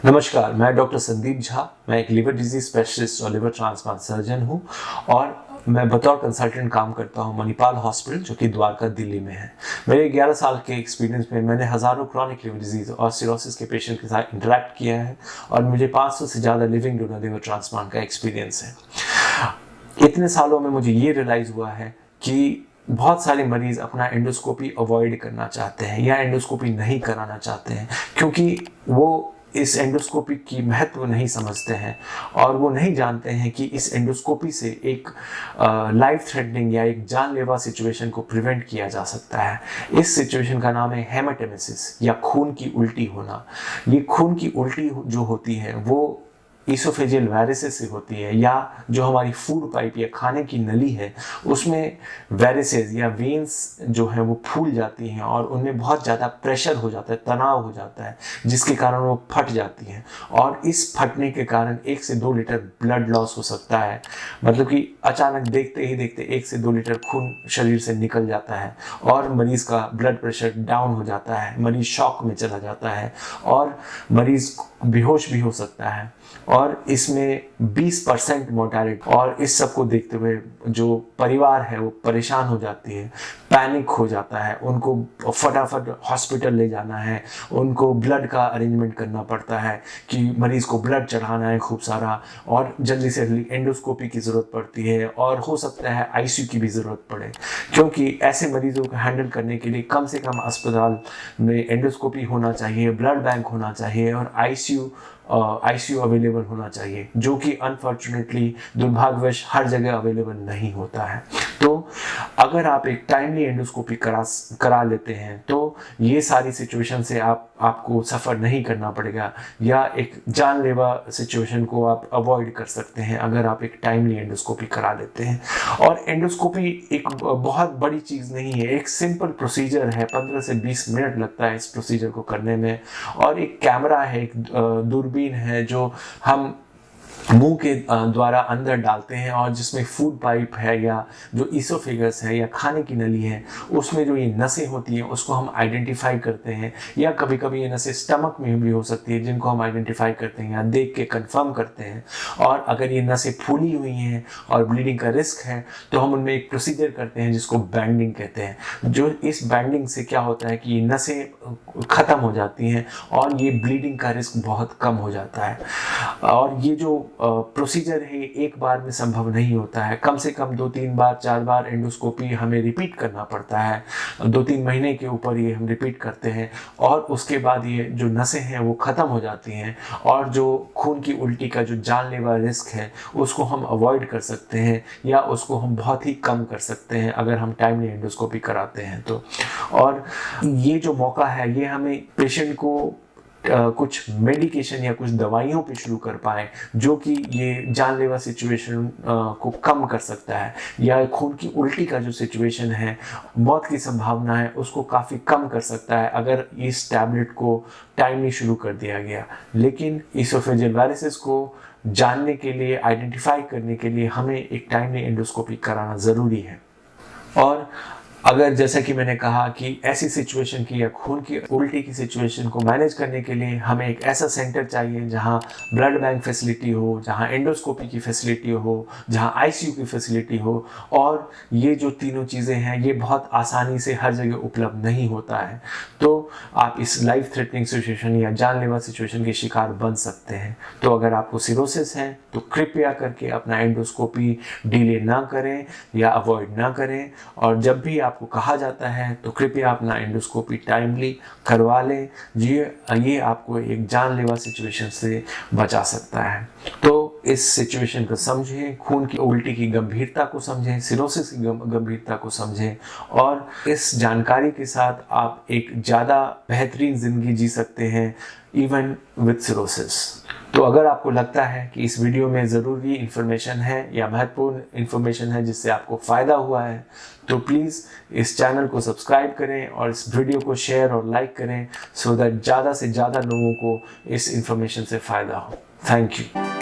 नमस्कार, मैं डॉक्टर संदीप झा। मैं एक लिवर डिजीज स्पेशलिस्ट और लिवर ट्रांसप्लांट सर्जन हूँ और मैं बतौर कंसल्टेंट काम करता हूँ मणिपाल हॉस्पिटल, जो कि द्वारका, दिल्ली में है। मेरे 11 साल के एक्सपीरियंस में मैंने हज़ारों क्रॉनिक लिवर डिजीज और सिरोसिस के पेशेंट के साथ इंटरेक्ट किया है और मुझे 500 से ज़्यादा लिविंग डोनर लिवर ट्रांसप्लांट का एक्सपीरियंस है। इतने सालों में मुझे ये रियलाइज़ हुआ है कि बहुत सारे मरीज़ अपना एंडोस्कोपी अवॉइड करना चाहते हैं या एंडोस्कोपी नहीं कराना चाहते हैं, क्योंकि वो इस एंडोस्कोपी की महत्व नहीं समझते हैं और वो नहीं जानते हैं कि इस एंडोस्कोपी से एक लाइफ थ्रेटनिंग या एक जानलेवा सिचुएशन को प्रिवेंट किया जा सकता है। इस सिचुएशन का नाम है हेमाटेमेसिस या खून की उल्टी होना। ये खून की उल्टी जो होती है वो ईसोफेजियल वायरसेस से होती है, या जो हमारी फूड पाइप या खाने की नली है उसमें वायरसेस या वेन्स जो है वो फूल जाती हैं और उनमें बहुत ज़्यादा प्रेशर हो जाता है, तनाव हो जाता है, जिसके कारण वो फट जाती हैं और इस फटने के कारण 1 से 2 लीटर ब्लड लॉस हो सकता है। मतलब कि अचानक देखते ही देखते 1 से 2 लीटर खून शरीर से निकल जाता है और मरीज़ का ब्लड प्रेशर डाउन हो जाता है, मरीज़ शॉक में चला जाता है और मरीज़ बेहोश भी हो सकता है और इसमें 20% मोर्टेलिटी। और इस सब को देखते हुए जो परिवार है वो परेशान हो जाती है, पैनिक हो जाता है, उनको फटाफट हॉस्पिटल ले जाना है, उनको ब्लड का अरेंजमेंट करना पड़ता है कि मरीज़ को ब्लड चढ़ाना है खूब सारा, और जल्दी से जल्दी एंडोस्कोपी की ज़रूरत पड़ती है और हो सकता है आईसीयू की भी ज़रूरत पड़े, क्योंकि ऐसे मरीज़ों को हैंडल करने के लिए कम से कम अस्पताल में एंडोस्कोपी होना चाहिए, ब्लड बैंक होना चाहिए और आईसीयू अवेलेबल होना चाहिए, जो कि अनफॉर्चुनेटली दुर्भाग्यवश हर जगह अवेलेबल नहीं होता है। तो अगर आप एक टाइमली एंडोस्कोपी करा लेते हैं तो ये सारी सिचुएशन से आपको सफ़र नहीं करना पड़ेगा या एक जानलेवा सिचुएशन को आप अवॉइड कर सकते हैं अगर आप एक टाइमली एंडोस्कोपी करा लेते हैं। और एंडोस्कोपी एक बहुत बड़ी चीज़ नहीं है, एक सिंपल प्रोसीजर है, 15 से 20 मिनट लगता है इस प्रोसीजर को करने में। और एक कैमरा है, एक दूरबीन है जो हम मुंह के द्वारा अंदर डालते हैं और जिसमें फूड पाइप है या जो ईसोफेगस है या खाने की नली है उसमें जो ये नसें होती हैं उसको हम आइडेंटिफाई करते हैं, या कभी कभी ये नसें स्टमक में भी हो सकती है जिनको हम आइडेंटिफाई करते हैं या देख के कंफर्म करते हैं। और अगर ये नसें फूली हुई हैं और ब्लीडिंग का रिस्क है तो हम उनमें एक प्रोसीजर करते हैं जिसको बैंडिंग कहते हैं। जो इस बैंडिंग से क्या होता है कि ये नसें ख़त्म हो जाती हैं और ये ब्लीडिंग का रिस्क बहुत कम हो जाता है। और ये जो प्रोसीजर है एक बार में संभव नहीं होता है, कम से कम 2-3 बार 4 बार एंडोस्कोपी हमें रिपीट करना पड़ता है, 2-3 महीने के ऊपर ये हम रिपीट करते हैं और उसके बाद ये जो नसें हैं वो ख़त्म हो जाती हैं और जो खून की उल्टी का जो जानलेवा रिस्क है उसको हम अवॉइड कर सकते हैं या उसको हम बहुत ही कम कर सकते हैं अगर हम टाइमली एंडोस्कोपी कराते हैं तो। और ये जो मौका है ये हमें पेशेंट को कुछ मेडिकेशन या कुछ दवाइयों पे शुरू कर पाए जो कि ये जानलेवा सिचुएशन को कम कर सकता है, या खून की उल्टी का जो सिचुएशन है, मौत की संभावना है, उसको काफ़ी कम कर सकता है अगर इस टैबलेट को टाइमली शुरू कर दिया गया। लेकिन ईसोफेजियल वायरसेस को जानने के लिए, आइडेंटिफाई करने के लिए हमें एक टाइमली एंडोस्कोपी कराना ज़रूरी है। और अगर जैसा कि मैंने कहा कि ऐसी सिचुएशन की या खून की उल्टी की सिचुएशन को मैनेज करने के लिए हमें एक ऐसा सेंटर चाहिए जहां ब्लड बैंक फैसिलिटी हो, जहां एंडोस्कोपी की फैसिलिटी हो, जहां आईसीयू की फैसिलिटी हो। और ये जो तीनों चीज़ें हैं ये बहुत आसानी से हर जगह उपलब्ध नहीं होता है, तो आप इस लाइफ थ्रेटनिंग सिचुएशन या जानलेवा सिचुएशन के शिकार बन सकते हैं। तो अगर आपको सिरोसिस है तो कृपया करके अपना एंडोस्कोपी डिले ना करें या अवॉइड ना करें, और जब भी आपको कहा जाता है तो कृपया अपना एंडोस्कोपी टाइमली करवा लें। ये आपको एक जानलेवा सिचुएशन से बचा सकता है। तो इस सिचुएशन को समझें, खून की उल्टी की गंभीरता को समझें, सिरोसिस की गंभीरता को समझें, और इस जानकारी के साथ आप एक ज़्यादा बेहतरीन ज़िंदगी जी सकते हैं इवन विद सिरोसिस। तो अगर आपको लगता है कि इस वीडियो में ज़रूरी इन्फॉर्मेशन है या महत्वपूर्ण इन्फॉर्मेशन है जिससे आपको फ़ायदा हुआ है तो प्लीज़ इस चैनल को सब्सक्राइब करें और इस वीडियो को शेयर और लाइक करें, सो दैट ज़्यादा से ज़्यादा लोगों को इस इन्फॉर्मेशन से फ़ायदा हो। Thank you.